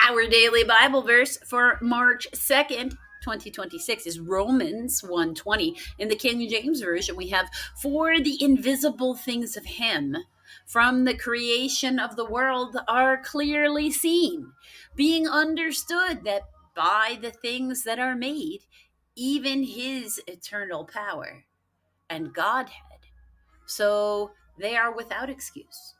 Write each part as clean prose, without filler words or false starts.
Our daily Bible verse for March 2nd, 2026 is Romans 1:20. In the King James Version, we have, "For the invisible things of him from the creation of the world are clearly seen, being understood that by the things that are made, even his eternal power and Godhead, so they are without excuse."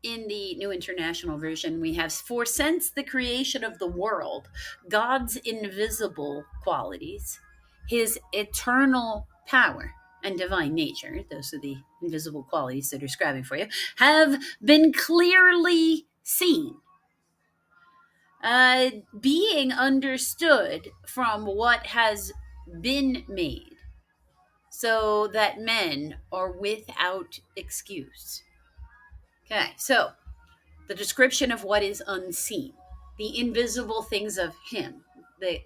In the New International Version, we have, "For since the creation of the world, God's invisible qualities, his eternal power and divine nature," those are the invisible qualities that are describing for you, "have been clearly seen, being understood from what has been made, so that men are without excuse." Okay, so the description of what is unseen, the invisible things of him,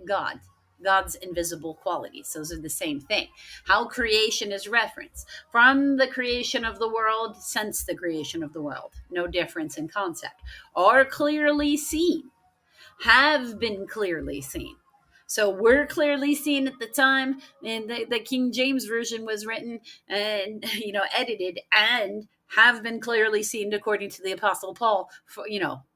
God's invisible qualities. Those are the same thing. How creation is referenced from the creation of the world, since the creation of the world, no difference in concept, are clearly seen, have been clearly seen. So we're clearly seen at the time, and the King James Version was written and edited, and have been clearly seen according to the Apostle Paul, for,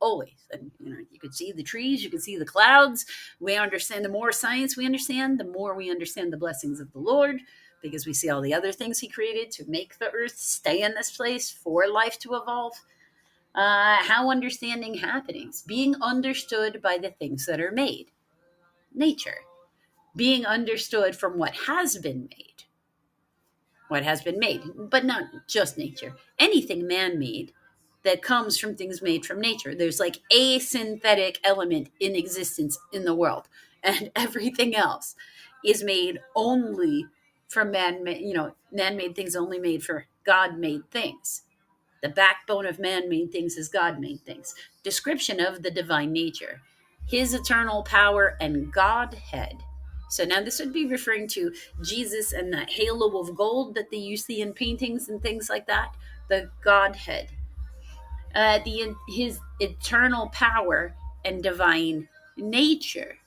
always. And you could see the trees, you could see the clouds. We understand, the more science we understand, the more we understand the blessings of the Lord, because we see all the other things he created to make the earth stay in this place for life to evolve. How understanding happenings, being understood by the things that are made, nature, being understood from what has been made, but not just nature, anything man-made that comes from things made from nature. There's like a synthetic element in existence in the world, and everything else is made only from man-made things, only made for God-made things. The backbone of man-made things is God-made things. Description of the divine nature, his eternal power and Godhead. So now this would be referring to Jesus and that halo of gold that they use in paintings and things like that. The Godhead, his eternal power and divine nature.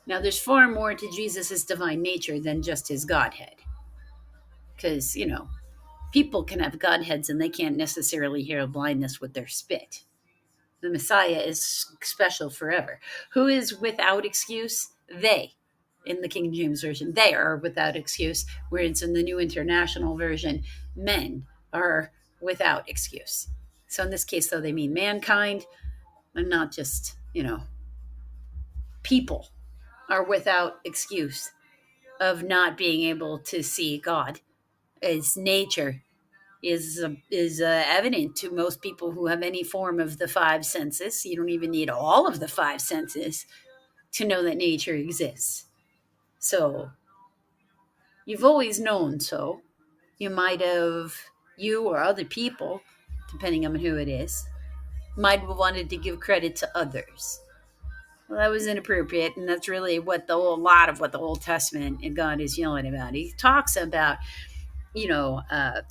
Now there's far more to Jesus's divine nature than just his Godhead, because people can have Godheads and they can't necessarily heal blindness with their spit. The Messiah is special forever. Who is without excuse? They. In the King James Version, they are without excuse, whereas in the New International Version, men are without excuse. So in this case, though, they mean mankind, and not just, people are without excuse of not being able to see God. As nature is evident to most people who have any form of the five senses. You don't even need all of the five senses to know that nature exists. So you've always known so. You might have, you or other people, depending on who it is, might have wanted to give credit to others. Well, that was inappropriate, and that's really what a lot of what the Old Testament and God is yelling about. He talks about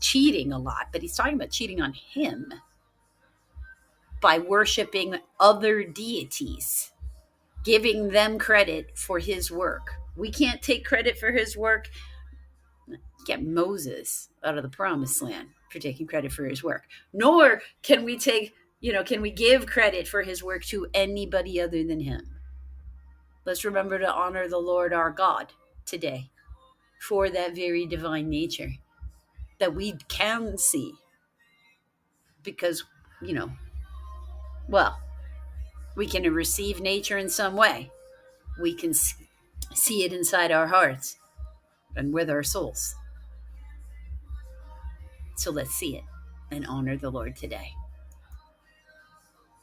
cheating a lot, but he's talking about cheating on him by worshiping other deities, giving them credit for his work. We can't take credit for his work. Get Moses out of the promised land for taking credit for his work. Nor can we can we give credit for his work to anybody other than him. Let's remember to honor the Lord our God today for that very divine nature that we can see, because we can receive nature in some way. We can see it inside our hearts and with our souls. So let's see it and honor the Lord today.